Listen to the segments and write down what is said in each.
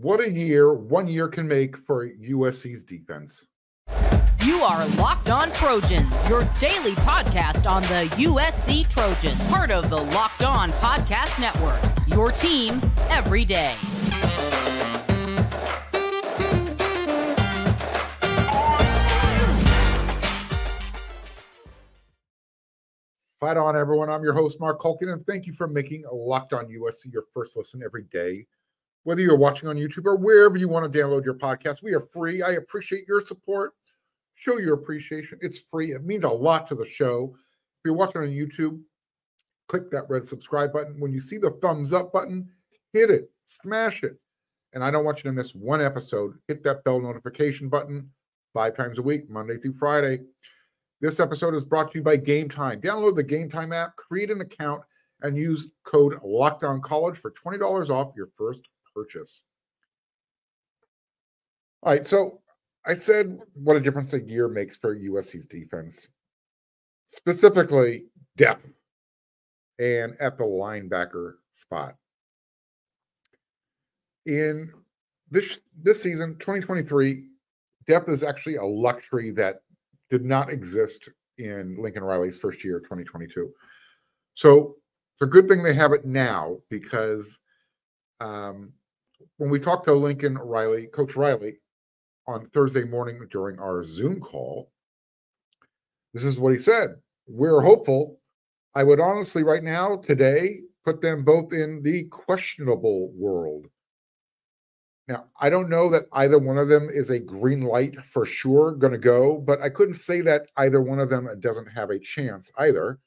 What a year 1 year can make for USC's defense. You are Locked On Trojans, your daily podcast on the USC Trojans, part of the Locked On Podcast Network, your team every day. Fight on, everyone. I'm your host, Mark Culkin, and thank you for making Locked On USC your first listen every day. Whether you're watching on YouTube or wherever you want to download your podcast, we are free. I appreciate your support. Show your appreciation. It's free. It means a lot to the show. If you're watching on YouTube, click that red subscribe button. When you see the thumbs up button, hit it, smash it. And I don't want you to miss one episode. Hit that bell notification button 5 times a week, Monday through Friday. This episode is brought to you by Game Time. Download the Game Time app, create an account, and use code LOCKDOWNCollege for $20 off your first purchase. All right, so I said what a difference a year makes for USC's defense, specifically depth and at the linebacker spot. In this season, 2023, depth is actually a luxury that did not exist in Lincoln Riley's first year, 2022. So it's a good thing they have it now, because when we talked to Lincoln Riley, Coach Riley, on Thursday morning during our Zoom call, this is what he said. We're hopeful. I would honestly right now, today, put them both in the questionable world. Now, I don't know that either one of them is a green light for sure going to go, but I couldn't say that either one of them doesn't have a chance either.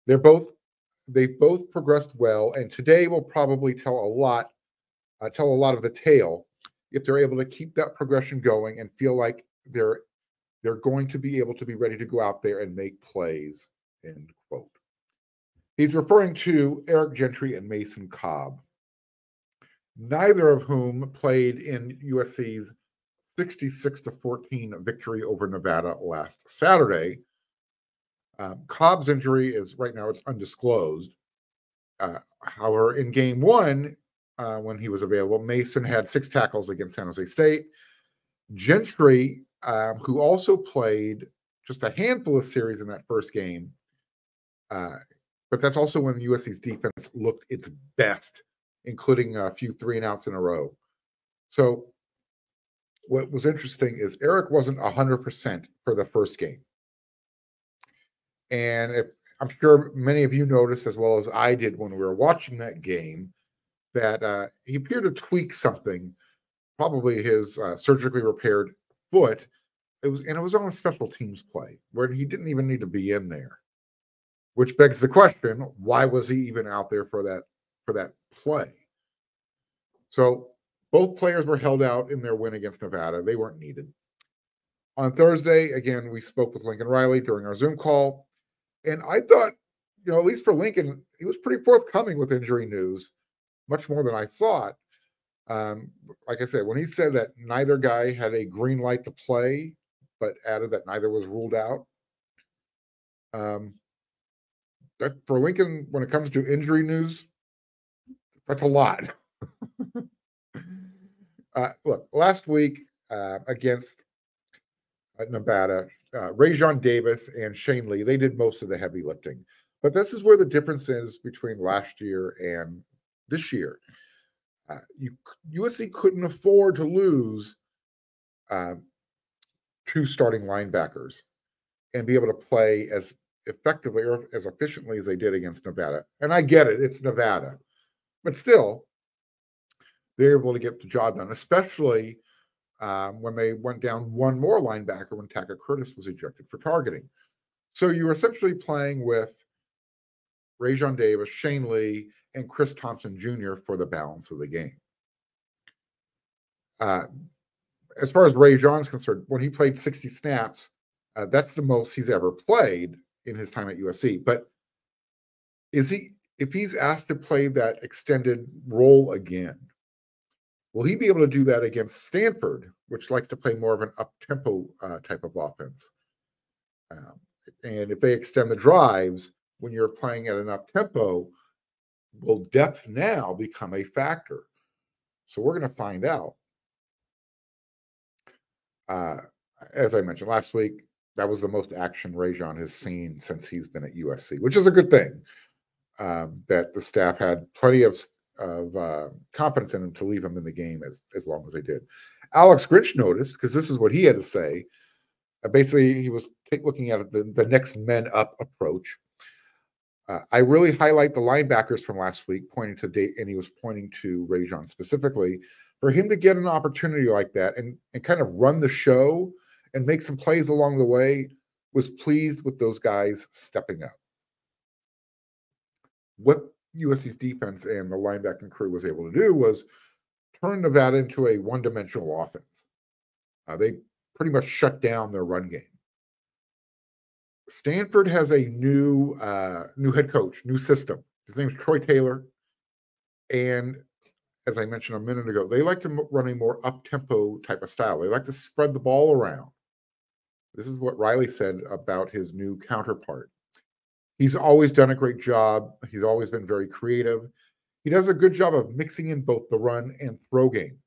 They both progressed well, and today will probably tell a lot of the tale if they're able to keep that progression going and feel like they're going to be able to be ready to go out there and make plays, end quote. He's referring to Eric Gentry and Mason Cobb, neither of whom played in USC's 66-14 victory over Nevada last Saturday. Cobb's injury is right now, it's undisclosed. However, in game one, when he was available, Mason had 6 tackles against San Jose State. Gentry, who also played just a handful of series in that first game, but that's also when USC's defense looked its best, including a few 3-and-outs in a row. So what was interesting is Eric wasn't 100% for the first game. And I'm sure many of you noticed, as well as I did when we were watching that game, that he appeared to tweak something, probably his surgically repaired foot. It was on a special teams play where he didn't even need to be in there, which begs the question: why was he even out there for that play? So both players were held out in their win against Nevada. They weren't needed. On Thursday, again, we spoke with Lincoln Riley during our Zoom call, and I thought, at least for Lincoln, he was pretty forthcoming with injury news. Much more than I thought. Like I said, when he said that neither guy had a green light to play, but added that neither was ruled out, that for Lincoln, when it comes to injury news, that's a lot. Look, last week against Nevada, Rajon Davis and Shane Lee, they did most of the heavy lifting. But this is where the difference is between last year and this year. USC couldn't afford to lose 2 starting linebackers and be able to play as effectively or as efficiently as they did against Nevada. And I get it, it's Nevada. But still, they're able to get the job done, especially when they went down one more linebacker when Tackett Curtis was ejected for targeting. So you were essentially playing with Rajon Davis, Shane Lee, and Chris Thompson Jr. for the balance of the game. As far as Rajon's concerned, when he played 60 snaps, that's the most he's ever played in his time at USC. But if he's asked to play that extended role again, will he be able to do that against Stanford, which likes to play more of an up-tempo type of offense? And if they extend the drives, when you're playing at an up-tempo, will depth now become a factor? So we're going to find out. As I mentioned last week, that was the most action Rajon has seen since he's been at USC, which is a good thing. That the staff had plenty of confidence in him to leave him in the game as long as they did. Alex Grinch noticed, because this is what he had to say. Basically, he was looking at the next men up approach. I really highlight the linebackers from last week, and he was pointing to Rajon specifically. For him to get an opportunity like that and kind of run the show and make some plays along the way, was pleased with those guys stepping up. What USC's defense and the linebacking crew was able to do was turn Nevada into a one-dimensional offense. They pretty much shut down their run game. Stanford has a new head coach, new system. His name is Troy Taylor. And as I mentioned a minute ago, they like to run a more up-tempo type of style. They like to spread the ball around. This is what Riley said about his new counterpart. He's always done a great job. He's always been very creative. He does a good job of mixing in both the run and throw game.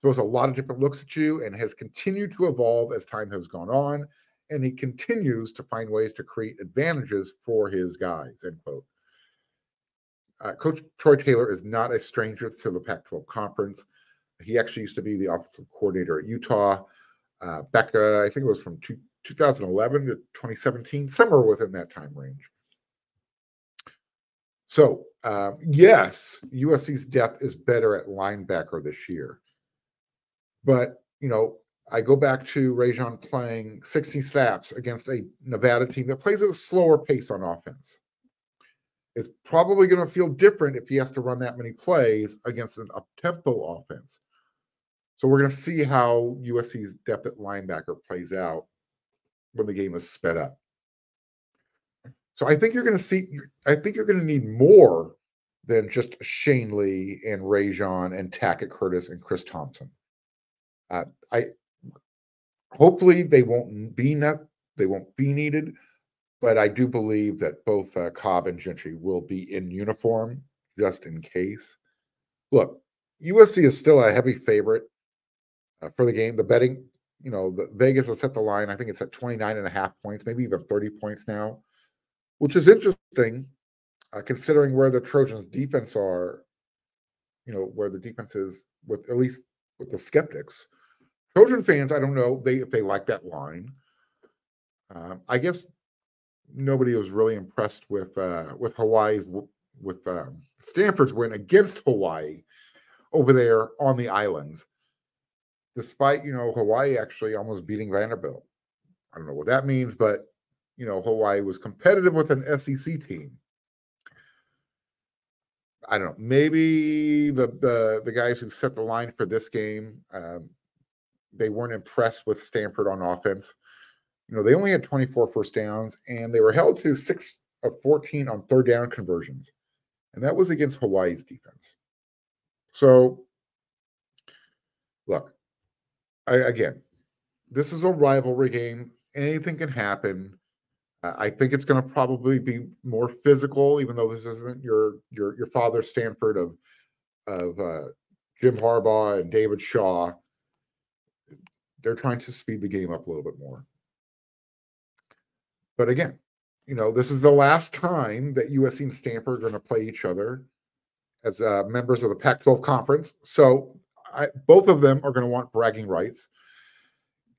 Throws a lot of different looks at you and has continued to evolve as time has gone on. And he continues to find ways to create advantages for his guys, end quote. Coach Troy Taylor is not a stranger to the Pac-12 conference. He actually used to be the offensive coordinator at Utah back, I think it was from 2011 to 2017, somewhere within that time range. So, yes, USC's depth is better at linebacker this year. But, I go back to Rajon playing 60 snaps against a Nevada team that plays at a slower pace on offense. It's probably going to feel different if he has to run that many plays against an up-tempo offense. So we're going to see how USC's depth at linebacker plays out when the game is sped up. So I think you're going to need more than just Shane Lee and Rajon and Tackett Curtis and Chris Thompson. Hopefully they won't be needed, but I do believe that both Cobb and Gentry will be in uniform just in case. Look, USC is still a heavy favorite for the game. The betting, the Vegas has set the line. I think it's at 29.5 points, maybe even 30 points now, which is interesting considering where the Trojans' defense are, where the defense is with at least with the skeptics. Trojan fans, I don't know if they like that line. I guess nobody was really impressed with Hawaii's with Stanford's win against Hawaii over there on the islands, despite Hawaii actually almost beating Vanderbilt. I don't know what that means, but Hawaii was competitive with an SEC team. I don't know. Maybe the guys who set the line for this game, they weren't impressed with Stanford on offense. They only had 24 first downs, and they were held to 6 of 14 on third down conversions. And that was against Hawaii's defense. So, look, again, this is a rivalry game. Anything can happen. I think it's going to probably be more physical, even though this isn't your father Stanford of Jim Harbaugh and David Shaw. They're trying to speed the game up a little bit more. But again, this is the last time that USC and Stanford are going to play each other as members of the Pac-12 conference. So both of them are going to want bragging rights.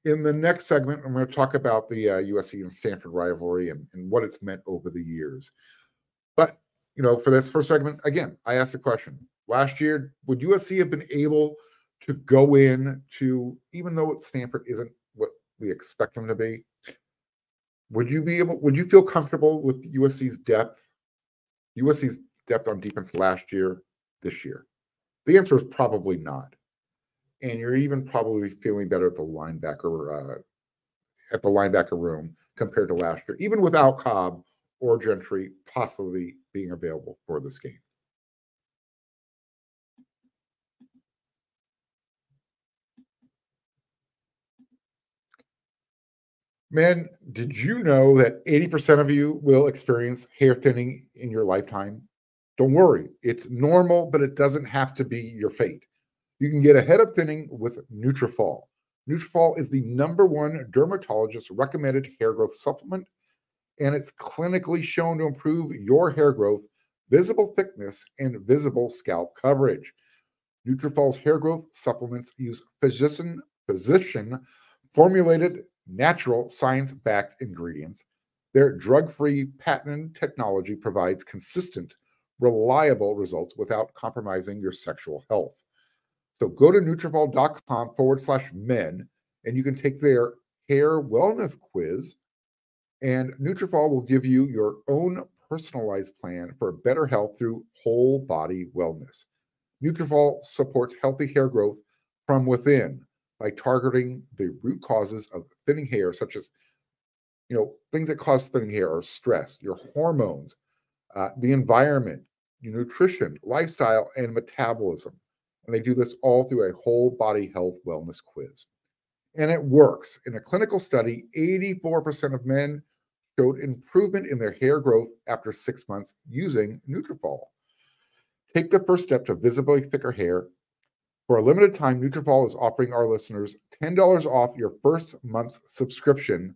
In the next segment, I'm going to talk about the USC and Stanford rivalry and what it's meant over the years. But, for this first segment, again, I asked the question. Last year, would USC have been able to go in to, even though Stanford isn't what we expect them to be, would you feel comfortable with USC's depth on defense last year, this year? The answer is probably not. And you're even probably feeling better at the linebacker room compared to last year, even without Cobb or Gentry possibly being available for this game. Man, did you know that 80% of you will experience hair thinning in your lifetime? Don't worry, it's normal, but it doesn't have to be your fate. You can get ahead of thinning with Nutrafol. Nutrafol is the #1 dermatologist recommended hair growth supplement, and it's clinically shown to improve your hair growth, visible thickness, and visible scalp coverage. Nutrafol's hair growth supplements use physician formulated, natural, science-backed ingredients. Their drug-free patented technology provides consistent, reliable results without compromising your sexual health. So go to Nutrafol.com/men, and you can take their hair wellness quiz, and Nutrafol will give you your own personalized plan for better health through whole body wellness. Nutrafol supports healthy hair growth from within by targeting the root causes of thinning hair, such as things that cause thinning hair are stress, your hormones, the environment, your nutrition, lifestyle, and metabolism. And they do this all through a whole body health wellness quiz. And it works. In a clinical study, 84% of men showed improvement in their hair growth after 6 months using Nutrafol. Take the first step to visibly thicker hair. For a limited time, Nutrafol is offering our listeners $10 off your first month's subscription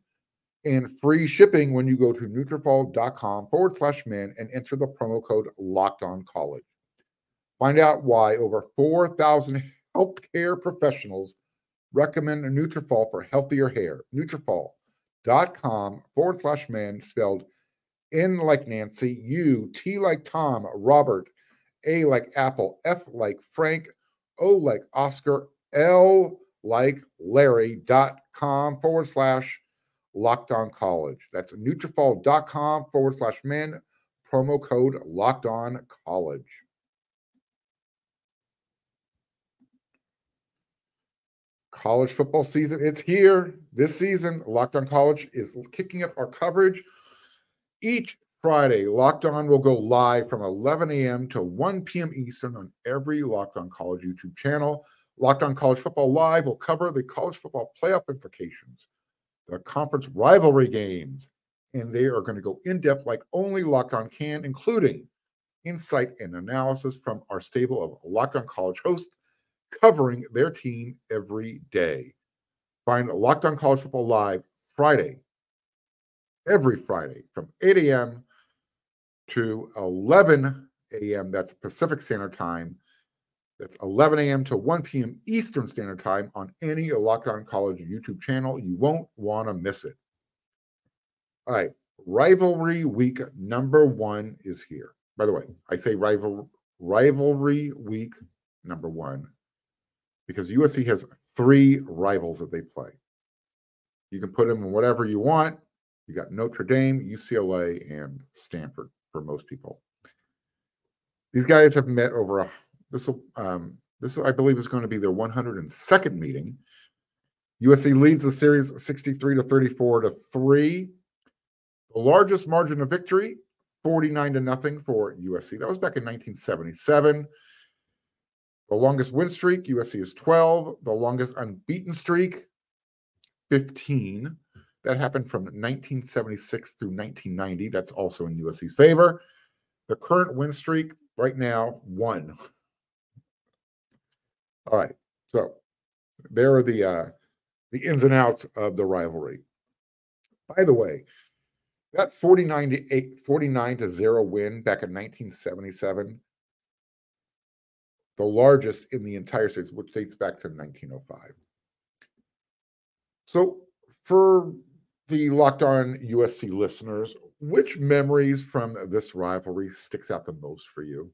and free shipping when you go to Nutrafol.com/men and enter the promo code LOCKEDONCollege. Find out why over 4,000 healthcare professionals recommend Nutrafol for healthier hair. Nutrafol.com/men, spelled N like Nancy, U, T like Tom, Robert, A like Apple, F like Frank, O like Oscar, L like Larry.com/LockedOnCollege. That's Nutrafol.com/men, promo code LockedOnCollege. College football season, it's here. This season, Locked On College is kicking up our coverage. Each Friday, Locked On will go live from 11 a.m. to 1 p.m. Eastern on every Locked On College YouTube channel. Locked On College Football Live will cover the college football playoff implications, the conference rivalry games, and they are going to go in-depth like only Locked On can, including insight and analysis from our stable of Locked On College hosts covering their team every day. Find Locked On College Football Live every Friday from 8 a.m. to 11 a.m. That's Pacific Standard Time. That's 11 a.m. to 1 p.m. Eastern Standard Time on any Locked On College YouTube channel. You won't want to miss it. All right, rivalry week #1 is here. By the way, I say rivalry week #1 because USC has 3 rivals that they play. You can put them in whatever you want. You got Notre Dame, UCLA, and Stanford for most people. These guys have met over this I believe is going to be their 102nd meeting. USC leads the series 63-34 to 3. The largest margin of victory, 49-0 for USC. That was back in 1977. The longest win streak, USC is 12. The longest unbeaten streak, 15. That happened from 1976 through 1990. That's also in USC's favor. The current win streak right now, 1. All right. So there are the ins and outs of the rivalry. By the way, that 49-0 win back in 1977, the largest in the entire series, which dates back to 1905. So for the Locked On USC listeners, which memories from this rivalry sticks out the most for you?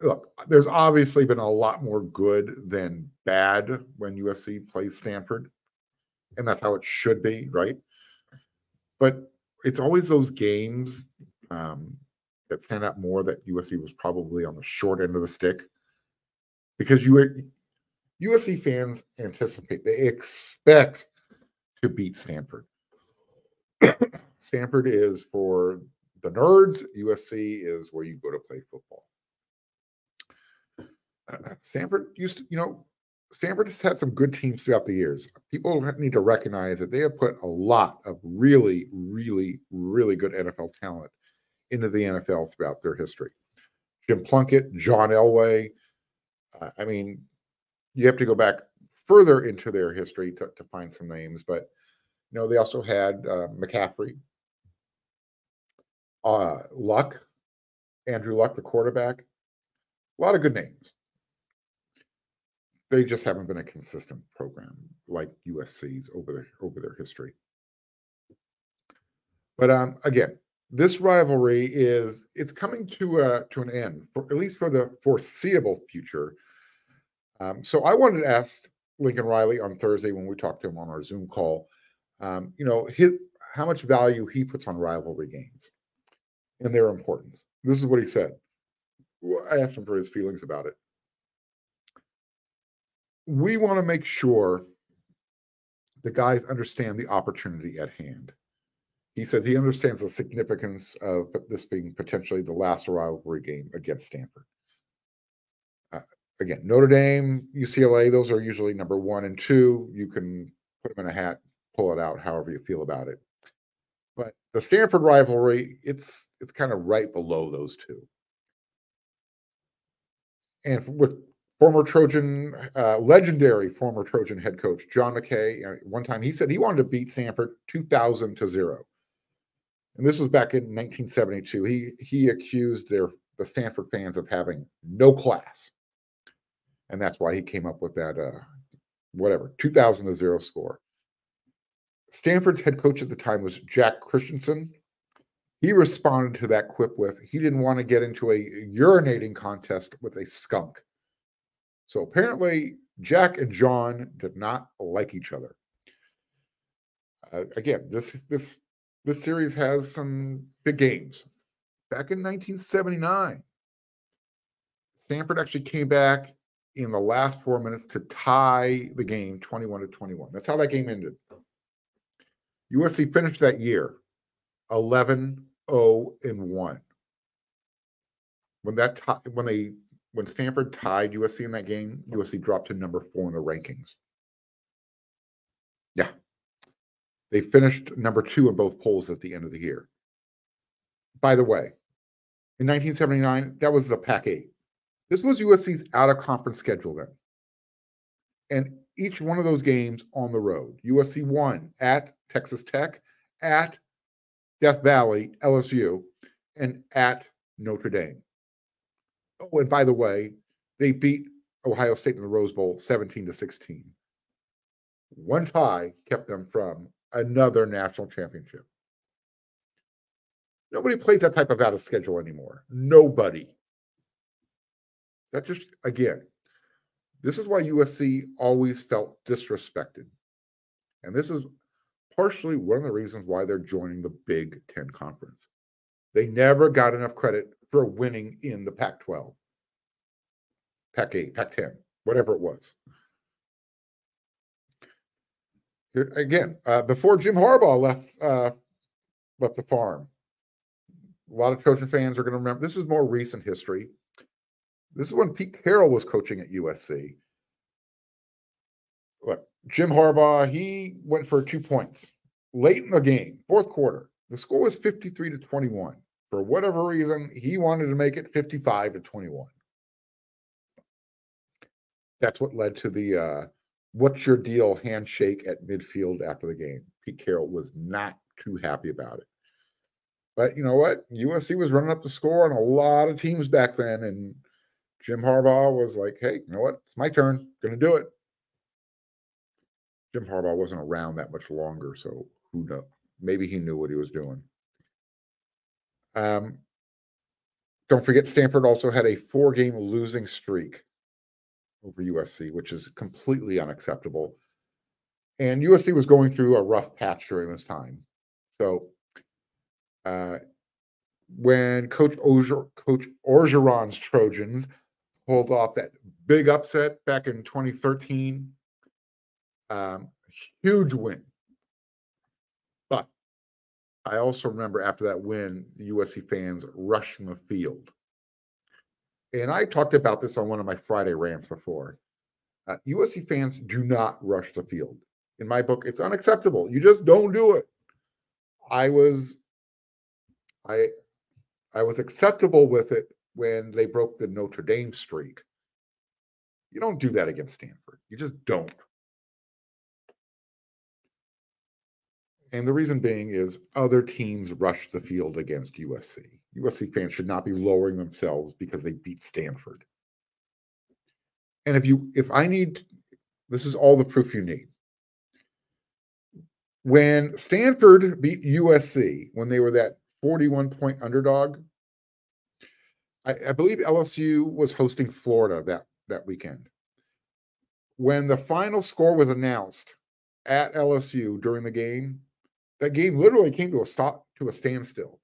Look, there's obviously been a lot more good than bad when USC plays Stanford, and that's how it should be, right? But it's always those games that stand out more that USC was probably on the short end of the stick, because USC fans anticipate, they expect to beat Stanford. Stanford is for the nerds. USC is where you go to play football. Stanford Stanford has had some good teams throughout the years. People need to recognize that they have put a lot of really, really, really good NFL talent into the NFL throughout their history. Jim Plunkett, John Elway, I mean, you have to go back further into their history to find some names, but they also had McCaffrey, Luck, Andrew Luck, the quarterback. A lot of good names. They just haven't been a consistent program like USC's over their history. But again, this rivalry it's coming to an end, at least for the foreseeable future. So I wanted to ask Lincoln Riley on Thursday when we talked to him on our Zoom call, how much value he puts on rivalry games and their importance. This is what he said. I asked him for his feelings about it. We want to make sure the guys understand the opportunity at hand. He said he understands the significance of this being potentially the last rivalry game against Stanford. Again, Notre Dame, UCLA, those are usually number 1 and 2. You can put them in a hat, pull it out, however you feel about it. But the Stanford rivalry, it's kind of right below those two. And with former Trojan, legendary former Trojan head coach John McKay, one time he said he wanted to beat Stanford 2,000-0. And this was back in 1972. He accused the Stanford fans of having no class. And that's why he came up with that, 2,000-0 score. Stanford's head coach at the time was Jack Christensen. He responded to that quip with, he didn't want to get into a urinating contest with a skunk. So apparently, Jack and John did not like each other. Again, this series has some big games. Back in 1979, Stanford actually came back in the last 4 minutes to tie the game 21-21. That's how that game ended. USC finished that year 11-0-1. When Stanford tied USC in that game, USC dropped to number 4 in the rankings. Yeah. They finished number 2 in both polls at the end of the year. By the way, in 1979, that was the Pac-8. This was USC's out-of-conference schedule then. And each one of those games on the road, USC won at Texas Tech, at Death Valley, LSU, and at Notre Dame. Oh, and by the way, they beat Ohio State in the Rose Bowl 17-16. One tie kept them from another national championship. Nobody plays that type of out of schedule anymore. Nobody. That just, again, this is why USC always felt disrespected. And this is partially one of the reasons why they're joining the Big Ten Conference. They never got enough credit for winning in the Pac-12, Pac-8, Pac-10, whatever it was. Here, again, before Jim Harbaugh left the farm, a lot of Trojan fans are going to remember. This is more recent history. This is when Pete Carroll was coaching at USC. Look, Jim Harbaugh, he went for 2 points late in the game, fourth quarter. The score was 53-21. For whatever reason, he wanted to make it 55-21. That's what led to the what's your deal handshake at midfield after the game. Pete Carroll was not too happy about it. But you know what? USC was running up the score on a lot of teams back then, and Jim Harbaugh was like, hey, you know what? It's my turn. Going to do it. Jim Harbaugh wasn't around that much longer, so who knows? Maybe he knew what he was doing. Don't forget, Stanford also had a 4-game losing streak over USC, which is completely unacceptable. And USC was going through a rough patch during this time. So when Coach Orgeron's Trojans pulled off that big upset back in 2013, huge win. But I also remember after that win, the USC fans rushed from the field. And I talked about this on one of my Friday rants before. USC fans do not rush the field. In my book, it's unacceptable. You just don't do it. I was acceptable with it when they broke the Notre Dame streak. You don't do that against Stanford. You just don't. And the reason being is other teams rush the field against USC. USC fans should not be lowering themselves because they beat Stanford. And this is all the proof you need. When Stanford beat USC, when they were that 41-point underdog, I believe LSU was hosting Florida that weekend. When the final score was announced at LSU during the game, that game literally came to a standstill.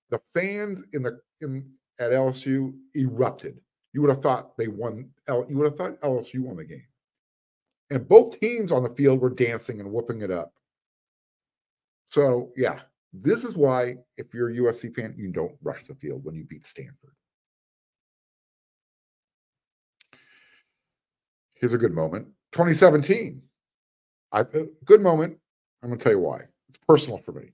The fans at LSU erupted. You would have thought they won. You would have thought LSU won the game. And both teams on the field were dancing and whooping it up. So, yeah, this is why, if you're a USC fan, you don't rush the field when you beat Stanford. Here's a good moment. 2017. Good moment. I'm going to tell you why. It's personal for me.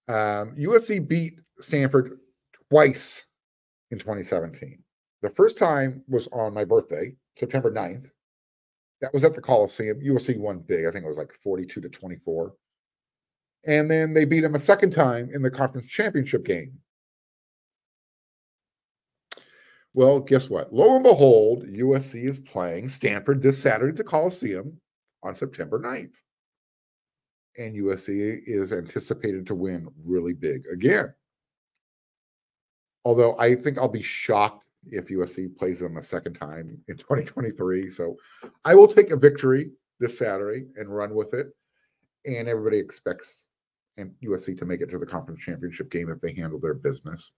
USC beat Stanford twice in 2017. The first time was on my birthday, September 9th. That was at the Coliseum. USC won big. I think it was like 42-24. And then they beat them a second time in the conference championship game. Well, guess what? Lo and behold, USC is playing Stanford this Saturday at the Coliseum on September 9th. And USC is anticipated to win really big again. Although I think I'll be shocked if USC plays them a second time in 2023. So I will take a victory this Saturday and run with it. And everybody expects USC to make it to the conference championship game if they handle their business.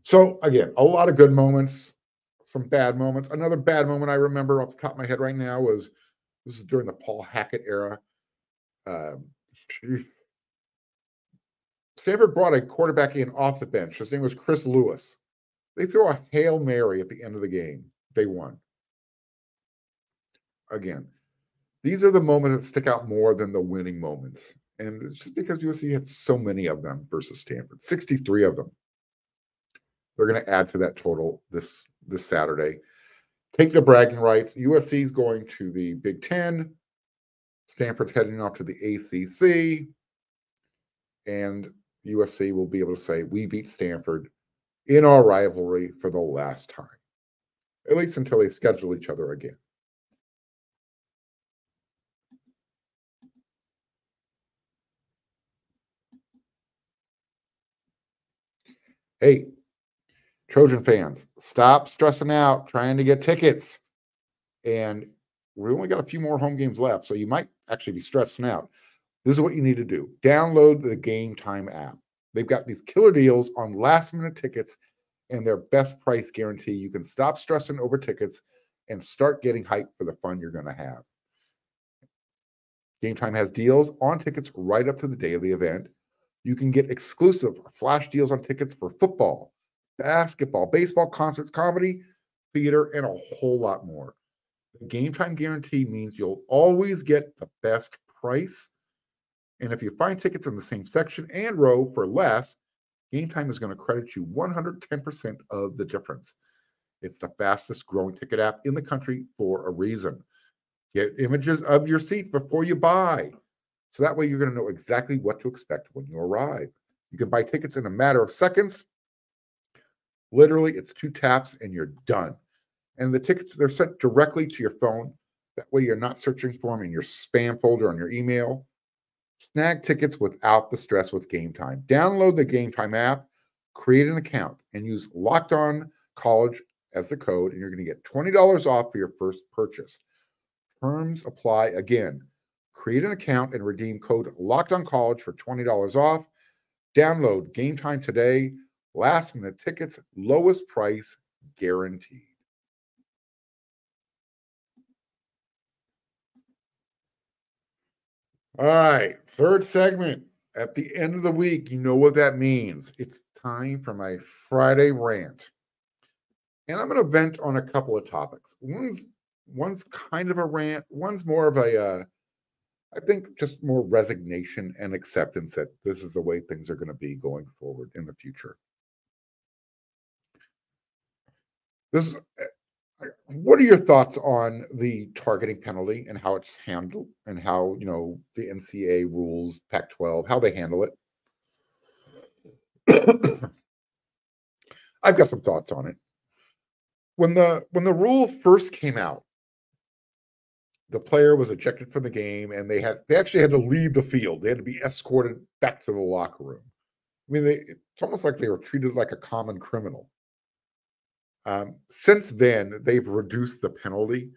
So again, a lot of good moments, some bad moments. Another bad moment I remember off the top of my head right now was this is during the Paul Hackett era. Stanford brought a quarterback in off the bench. His name was Chris Lewis. They threw a Hail Mary at the end of the game. They won. Again, these are the moments that stick out more than the winning moments. And it's just because USC had so many of them versus Stanford, 63 of them. They're going to add to that total this Saturday. Take the bragging rights. USC is going to the Big Ten. Stanford's heading off to the ACC. And USC will be able to say, we beat Stanford in our rivalry for the last time. At least until they schedule each other again. Hey, Trojan fans, stop stressing out trying to get tickets. And we only got a few more home games left, so you might actually be stressing out. This is what you need to do. Download the Game Time app. They've got these killer deals on last-minute tickets and their best price guarantee. You can stop stressing over tickets and start getting hyped for the fun you're going to have. Game Time has deals on tickets right up to the day of the event. You can get exclusive flash deals on tickets for football, basketball, baseball, concerts, comedy, theater, and a whole lot more. The Game Time guarantee means you'll always get the best price. And if you find tickets in the same section and row for less, Game Time is going to credit you 110% of the difference. It's the fastest growing ticket app in the country for a reason. Get images of your seats before you buy. So that way you're going to know exactly what to expect when you arrive. You can buy tickets in a matter of seconds. Literally, it's 2 taps and you're done. And the tickets, they're sent directly to your phone. That way you're not searching for them in your spam folder on your email. Snag tickets without the stress with Game Time. Download the Game Time app, create an account, and use Locked On College as the code, and you're going to get $20 off for your first purchase. Terms apply. Again, create an account and redeem code Locked On College for $20 off. Download Game Time today. Last minute tickets, lowest price guaranteed. All right, third segment. At the end of the week, you know what that means. It's time for my Friday rant. And I'm going to vent on a couple of topics. One's kind of a rant. One's more of a, I think, just more resignation and acceptance that this is the way things are going to be going forward in the future. This is, what are your thoughts on the targeting penalty and how it's handled, and how, the NCAA rules, Pac-12, how they handle it? I've got some thoughts on it. When the rule first came out, the player was ejected from the game, and they actually had to leave the field. They had to be escorted back to the locker room. I mean, it's almost like they were treated like a common criminal. Since then, they've reduced the penalty.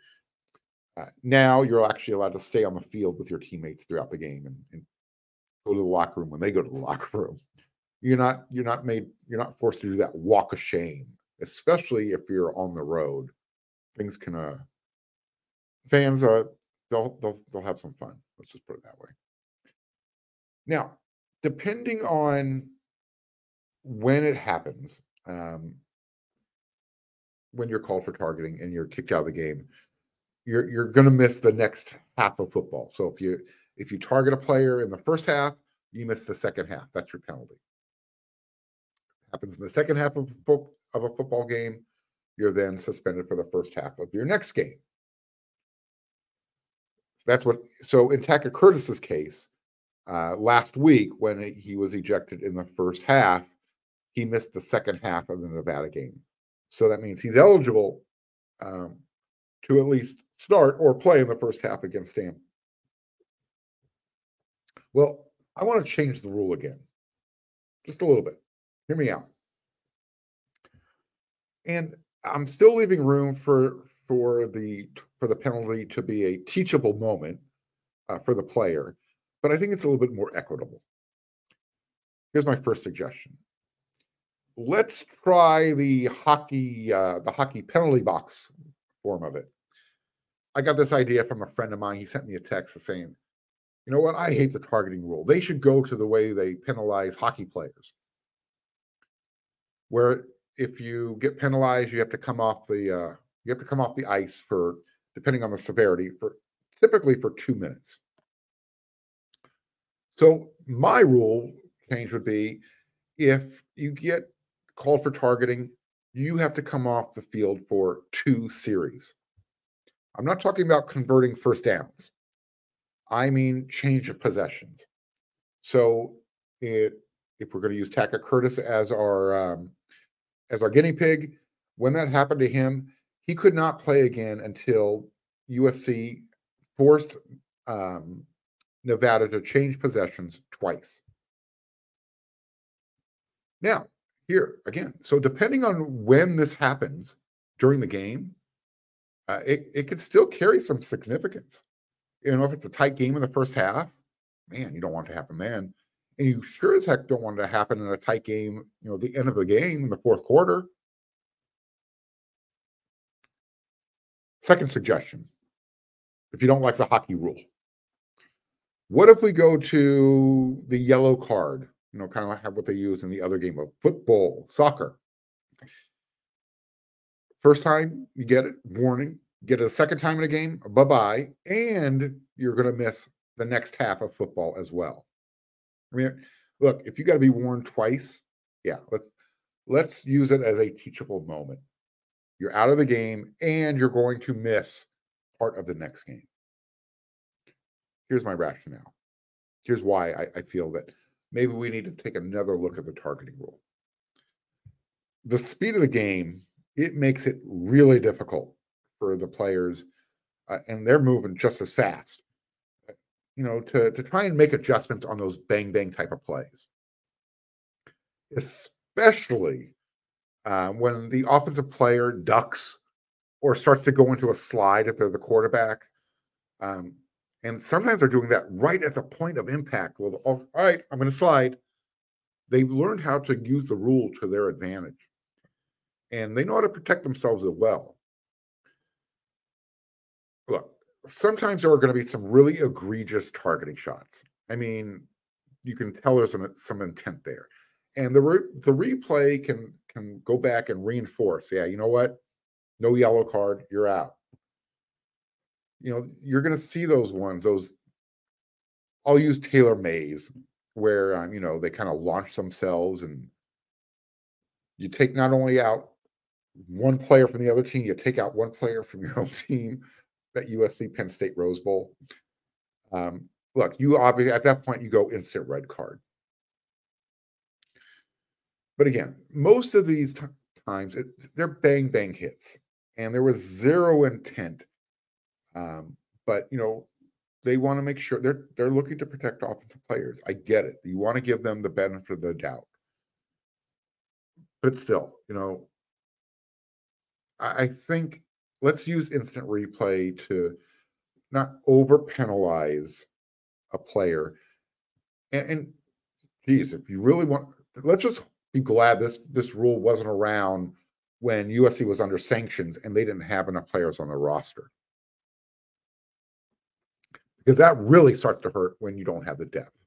Now you're actually allowed to stay on the field with your teammates throughout the game and go to the locker room when they go to the locker room. You're not forced to do that walk of shame, especially if you're on the road. Things can fans they'll have some fun. Let's just put it that way. Now, depending on when it happens, when you're called for targeting and you're kicked out of the game, you're going to miss the next half of football. So if you target a player in the first half, you miss the second half. That's your penalty. Happens in the second half of a football game, you're then suspended for the first half of your next game. So in Tackett Curtis's case, last week when he was ejected in the first half, he missed the second half of the Nevada game. So that means he's eligible to at least start or play in the first half against Stanford. Well, I want to change the rule again, just a little bit. Hear me out. And I'm still leaving room for the penalty to be a teachable moment for the player, but I think it's a little bit more equitable. Here's my first suggestion. Let's try the hockey penalty box form of it. I got this idea from a friend of mine. He sent me a text saying, "You know what? I hate the targeting rule. They should go to the way they penalize hockey players, where if you get penalized, you have to come off the ice for, depending on the severity, typically for 2 minutes." So my rule change would be, if you get called for targeting, you have to come off the field for 2 series. I'm not talking about converting first downs. I mean change of possessions. So if we're going to use Tackett Curtis as our guinea pig, when that happened to him, he could not play again until USC forced Nevada to change possessions twice. Now, here again, so depending on when this happens during the game, it could still carry some significance. If it's a tight game in the first half, man, you don't want it to happen then. And you sure as heck don't want it to happen in a tight game, the end of the game in the fourth quarter. Second suggestion, if you don't like the hockey rule, what if we go to the yellow card? Kind of like what they use in the other game of football, soccer. First time you get it, warning. Get it a second time in a game, bye-bye, and you're going to miss the next half of football as well. I mean, look, if you got to be warned twice, yeah, let's use it as a teachable moment. You're out of the game, and you're going to miss part of the next game. Here's my rationale. Here's why I feel that maybe we need to take another look at the targeting rule. The speed of the game, it makes it really difficult for the players, and they're moving just as fast, to try and make adjustments on those bang-bang type of plays. Especially when the offensive player ducks or starts to go into a slide if they're the quarterback. And sometimes they're doing that right at the point of impact. Well, all right, I'm going to slide. They've learned how to use the rule to their advantage, and they know how to protect themselves as well. Look, sometimes there are going to be some really egregious targeting shots. I mean, you can tell there's some intent there. And the replay can go back and reinforce, yeah, you know what? No yellow card, you're out. You're going to see those ones, I'll use Taylor Mays, where, they kind of launch themselves, and you take not only out one player from the other team, you take out one player from your own team, that USC Penn State Rose Bowl. Look, you obviously, at that point, you go instant red card. But again, most of these times, they're bang, bang hits. And there was zero intent. But, they want to make sure they're looking to protect offensive players. I get it. You want to give them the benefit of the doubt. But still, I think let's use instant replay to not over penalize a player. And geez, if you really want, let's just be glad this rule wasn't around when USC was under sanctions and they didn't have enough players on the roster. Because that really starts to hurt when you don't have the depth.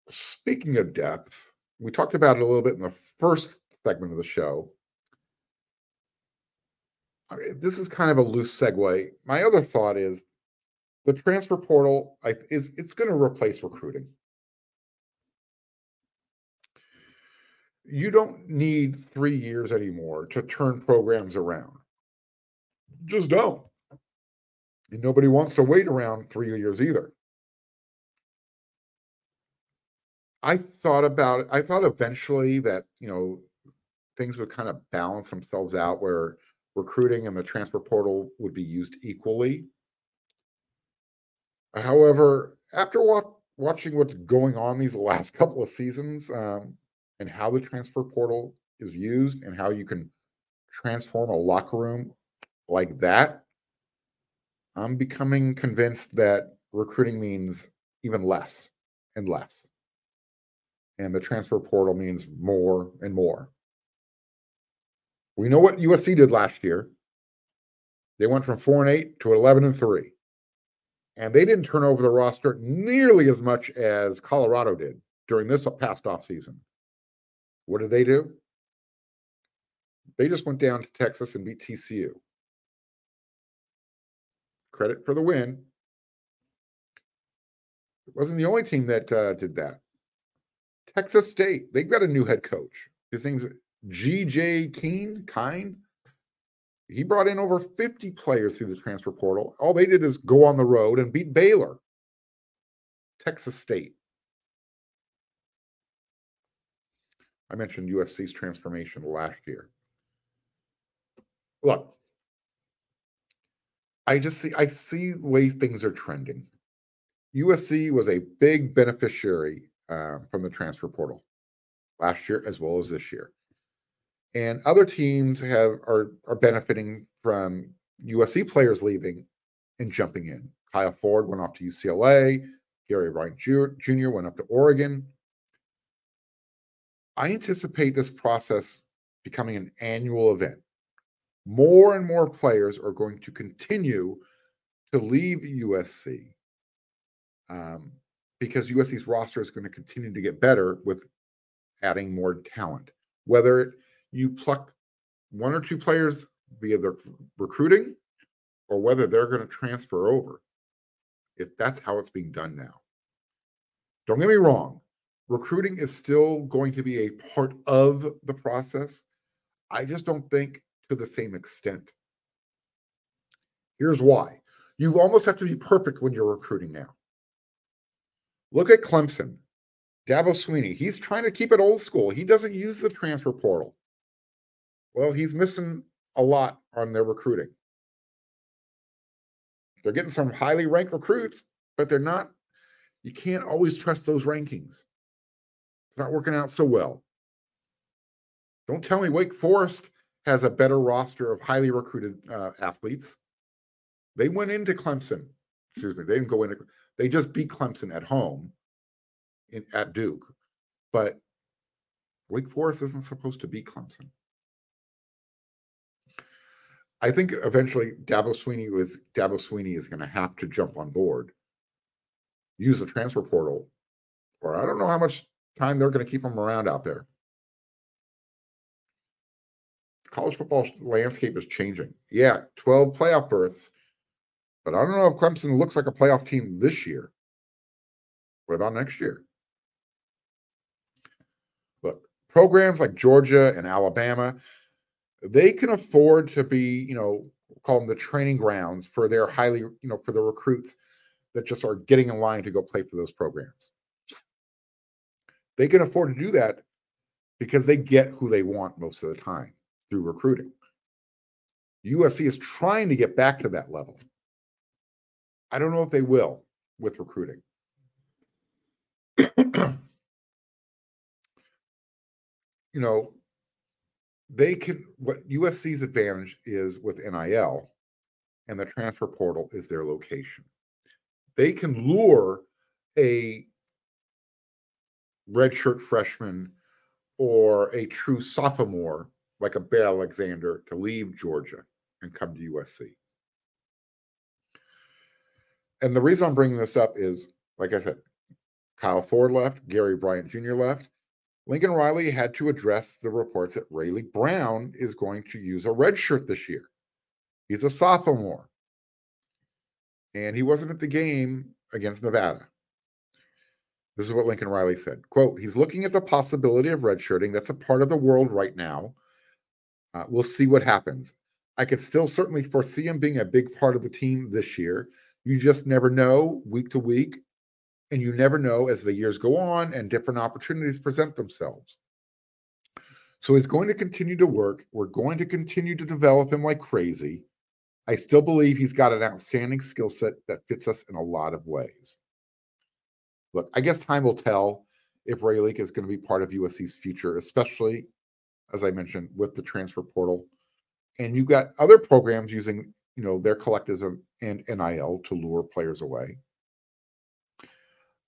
Speaking of depth, we talked about it a little bit in the first segment of the show. This is kind of a loose segue. My other thought is the transfer portal it's going to replace recruiting. You don't need 3 years anymore to turn programs around. Just don't. And nobody wants to wait around 3 years either. I thought about it. I thought eventually that, things would kind of balance themselves out where recruiting and the transfer portal would be used equally. However, after watching what's going on these last couple of seasons and how the transfer portal is used and how you can transform a locker room like that, I'm becoming convinced that recruiting means even less and less. And the transfer portal means more and more. We know what USC did last year. They went from 4-8 to 11-3. And they didn't turn over the roster nearly as much as Colorado did during this past offseason. What did they do? They just went down to Texas and beat TCU. Credit for the win. It wasn't the only team that did that. Texas State, they've got a new head coach. His name's G.J. Kine. He brought in over 50 players through the transfer portal. All they did is go on the road and beat Baylor. Texas State. I mentioned USC's transformation last year. Look, I see the way things are trending. USC was a big beneficiary from the transfer portal last year as well as this year. And other teams are benefiting from USC players leaving and jumping in. Kyle Ford went off to UCLA. Gary Wright Jr. went up to Oregon. I anticipate this process becoming an annual event. More and more players are going to continue to leave USC because USC's roster is going to continue to get better with adding more talent. Whether you pluck one or two players via their recruiting or whether they're going to transfer over. That's how it's being done now. Don't get me wrong. Recruiting is still going to be a part of the process. I just don't think to the same extent. Here's why. You almost have to be perfect when you're recruiting now. Look at Clemson. Dabo Swinney. He's trying to keep it old school. He doesn't use the transfer portal. Well, he's missing a lot on their recruiting. They're getting some highly ranked recruits, but they're not. You can't always trust those rankings. It's not working out so well. Don't tell me Wake Forest has a better roster of highly recruited athletes. They went into Clemson. Excuse me. They didn't go into. They just beat Clemson at home at Duke. But Wake Forest isn't supposed to beat Clemson. I think eventually Dabo Swinney is going to have to jump on board, use the transfer portal, or I don't know how much time they're going to keep him around out there. The college football landscape is changing. Yeah, 12 playoff berths, but I don't know if Clemson looks like a playoff team this year. What about next year? Look, Programs like Georgia and Alabama, they can afford to be, call them the training grounds for their highly, for the recruits that just are getting in line to go play for those programs. They can afford to do that because they get who they want most of the time through recruiting. USC is trying to get back to that level. I don't know if they will with recruiting. They can, what USC's advantage is with NIL and the transfer portal is their location. They can lure a redshirt freshman or a true sophomore like a Bear Alexander to leave Georgia and come to USC. And the reason I'm bringing this up is, like I said, Kyle Ford left, Gary Bryant Jr. left. Lincoln Riley had to address the reports that Rayleigh Brown is going to use a red shirt this year. He's a sophomore. And he wasn't at the game against Nevada. This is what Lincoln Riley said. Quote, he's looking at the possibility of redshirting. That's a part of the world right now. We'll see what happens. I could still certainly foresee him being a big part of the team this year. You just never know week to week. And you never know as the years go on and different opportunities present themselves. So he's going to continue to work. We're going to continue to develop him like crazy. I still believe he's got an outstanding skill set that fits us in a lot of ways. Look, I guess time will tell if Rayleigh is going to be part of USC's future, especially, as I mentioned, with the transfer portal. And you've got other programs using, their collectives and NIL to lure players away.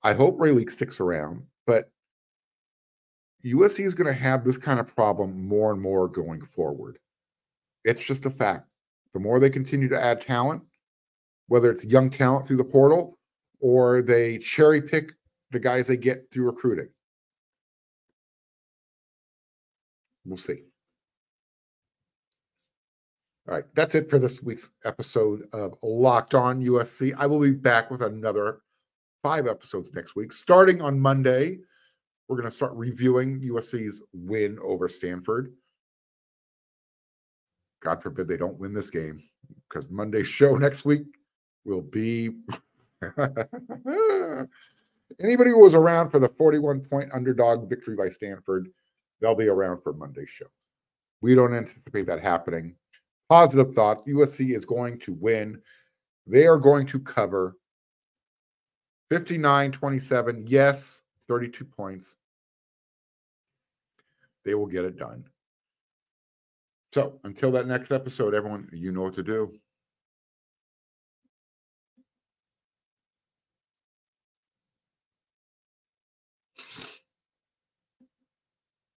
I hope Rayleigh sticks around, but USC is going to have this kind of problem more and more going forward. It's just a fact. The more they continue to add talent, whether it's young talent through the portal or they cherry pick the guys they get through recruiting. We'll see. All right, that's it for this week's episode of Locked On USC. I will be back with another 5 episodes next week. Starting on Monday, we're going to start reviewing USC's win over Stanford. God forbid they don't win this game, because Monday's show next week will be anybody who was around for the 41-point underdog victory by Stanford, they'll be around for Monday's show. We don't anticipate that happening. Positive thoughts. USC is going to win. They are going to cover 59-27. Yes, 32 points. They will get it done. So until that next episode, everyone, you know what to do.